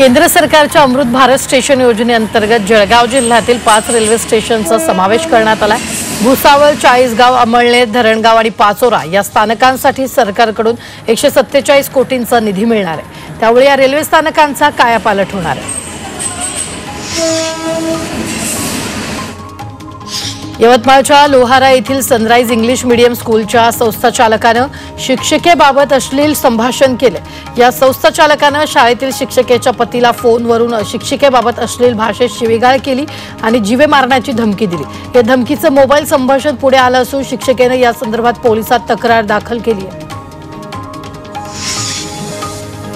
केंद्र सरकारच्या अमृत भारत स्टेशन योजनेअंतर्गत जळगाव जिल्ह्यातील 5 रेल्वे स्टेशनचा समावेश करण्यात आला आहे। भुसावळ, चाळीसगाव, अमळनेर, धरणगाव आणि पाचोरा या स्थानकांसाठी सरकारकडून 147 कोटींचा निधी मिळणार आहे। त्यामुळे या रेल्वे स्थानकांचा कायापालट होणार आहे। यवतमाळच्या लोहारा येथील सनराइज इंग्लिश मीडियम स्कूलच्या संस्थाचालकानं शिक्षिकेबाबत अश्लील संभाषण केले। या संस्थाचालकानं शाळेतील शिक्षिकेच्या पतीला फोनवरून शिक्षिकेबाबत अश्लील भाषेत शिवीगाळ केली आणि जीवे मारण्याची धमकी दिली। या धमकीचं मोबाईल संभाषण पुढे आलं असून शिक्षिकेनं या संदर्भात पोलिसात तक्रार दाखल केली आहे।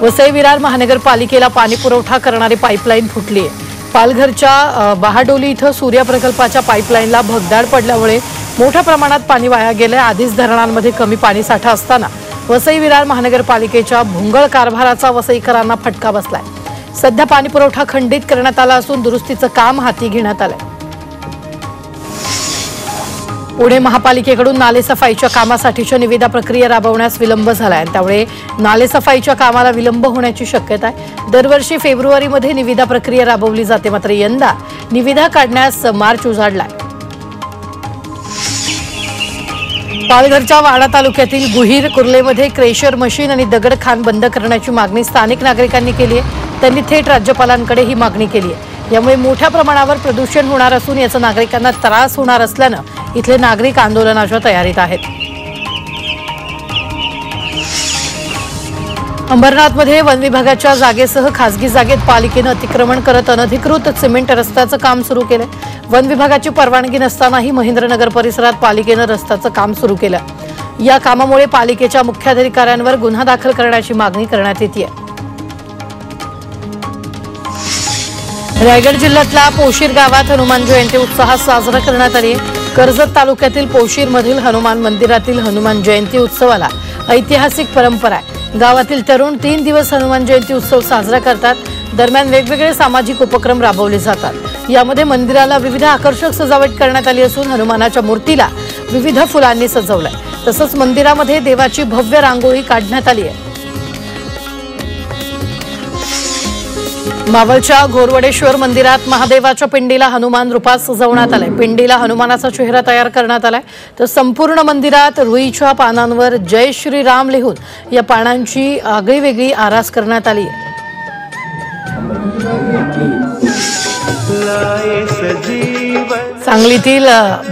वसई विरार महानगरपालिकेला पाणी पुरवठा करणारी पाईपलाईन फुटली आहे। पालघरच्या बहाडोली इथं सूर्य प्रकल्पाच्या पाईपलाईनला भगदाड पडल्यामुळे मोठ्या प्रमाणात पाणी वाया गेले। आधीच धरणांमध्ये कमी पाणी साठा असताना वसई विरार महानगरपालिकेच्या भोंगळ कारभाराचा वसईकरांना फटका बसलाय। सध्या पाणी पुरवठा खंडित करण्यात आला असून दुरुस्तीचं काम हाती घेण्यात आलंय। पुणे महापालिकेकडून नालेसफाईच्या कामासाठीच्या निविदा प्रक्रिया राबवण्यास विलंब झाला आहे। त्यामुळे नालेसफाईच्या कामाला विलंब होण्याची शक्यता आहे। दरवर्षी फेब्रुवारीमध्ये निविदा प्रक्रिया राबवली जाते, मात्र यंदा निविदा काढण्यास मार्च उजाडलाय। पालघरच्या वाडा तालुक्यातील गुहीर कुर्लेमध्ये क्रेशर मशीन आणि दगडखान बंद करण्याची मागणी स्थानिक नागरिकांनी केली आहे। त्यांनी थेट राज्यपालांकडे ही मागणी केली आहे। यामुळे मोठ्या प्रमाणावर प्रदूषण होणार असून याचा नागरिकांना त्रास होणार असल्यानं इथले नागरिक आंदोलनाच्या तयारीत आहेत। अंबरनाथमध्ये वन विभागाच्या जागेसह खासगी जागेत पालिकेनं अतिक्रमण करत अनधिकृत सिमेंट रस्त्याचं काम सुरू केलं। वन विभागाची परवानगी नसतानाही महेंद्रनगर परिसरात पालिकेनं रस्त्याचं काम सुरू केलं। या कामामुळे पालिकेच्या मुख्याधिकाऱ्यांवर गुन्हा दाखल करण्याची मागणी करण्यात येते। रायगड जिल्ह्यातल्या पोशीर गावात हनुमान जयंती उत्साहात साजरा करण्यात आली आहे। कर्जत तालुक्यातील पोशीरमधील हनुमान मंदिरातील हनुमान जयंती उत्सवाला ऐतिहासिक परंपरा आहे। गावातील तरुण 3 दिवस हनुमान जयंती उत्सव साजरा करतात। दरम्यान वेगवेगळे सामाजिक उपक्रम राबवले जातात। यामध्ये मंदिराला विविध आकर्षक सजावट करण्यात आली असून हनुमानाच्या मूर्तीला विविध फुलांनी सजवलंय। तसंच मंदिरामध्ये देवाची भव्य रांगोळी काढण्यात आली आहे। मावळच्या घोरवडेश्वर मंदिरात महादेवाच्या पिंडीला हनुमान रूपात सजवण्यात आलंय। पिंडीला हनुमानाचा चेहरा तयार करण्यात आलाय। तर संपूर्ण मंदिरात रुईच्या पानांवर जय श्रीराम लिहून या पानांची आगळीवेगळी आरास करण्यात आली आहे। सांगलीतील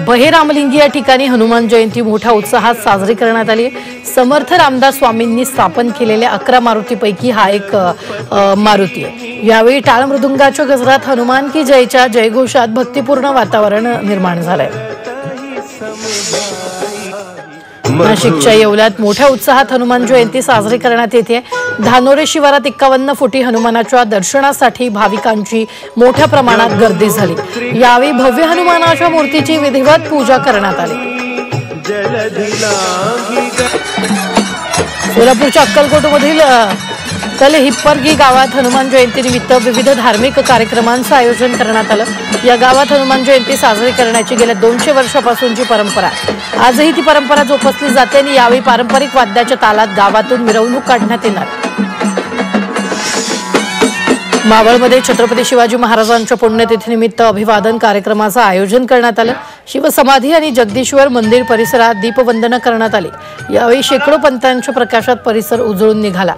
बहेरामलिंगी या ठिकाणी हनुमान जयंती मोठ्या उत्साहात साजरी करण्यात आली आहे। समर्थ रामदास स्वामींनी स्थापन केलेल्या 11 मारुतीपैकी हा एक मारुती आहे। यावेळी टाळ मृदुंगाच्या गजरात हनुमान की जयच्या जयघोषात भक्तिपूर्ण वातावरण निर्माण झालंय। नाशिकच्या येवल्यात मोठ्या उत्साहात हनुमान जयंती साजरी करण्यात येते। धानोरे शिवारात 51 फुटी हनुमानाच्या दर्शनासाठी भाविकांची मोठ्या प्रमाणात गर्दी झाली। यावेळी भव्य हनुमानाच्या मूर्तीची विधिवत पूजा करण्यात आली। सोलापूरच्या अक्कलकोटमधील कलहिप्परगी गावात हनुमान जयंतीनिमित्त विविध धार्मिक कार्यक्रमांचं आयोजन करण्यात आलं। या गावात हनुमान जयंती साजरी करण्याची गेल्या 200 वर्षापासूनची परंपरा आहे। आजही ती परंपरा जोपासली जाते आणि यावेळी पारंपरिक वाद्याच्या तालात गावातून मिरवणूक काढण्यात येणार। मावळमध्ये छत्रपती शिवाजी महाराजांच्या पुण्यतिथीनिमित्त अभिवादन कार्यक्रमाचं आयोजन करण्यात आलं। शिवसमाधी आणि जगदीश्वर मंदिर परिसरात दीपवंदना करण्यात आली। यावेळी शेकडो पंतांच्या प्रकाशात परिसर उजळून निघाला।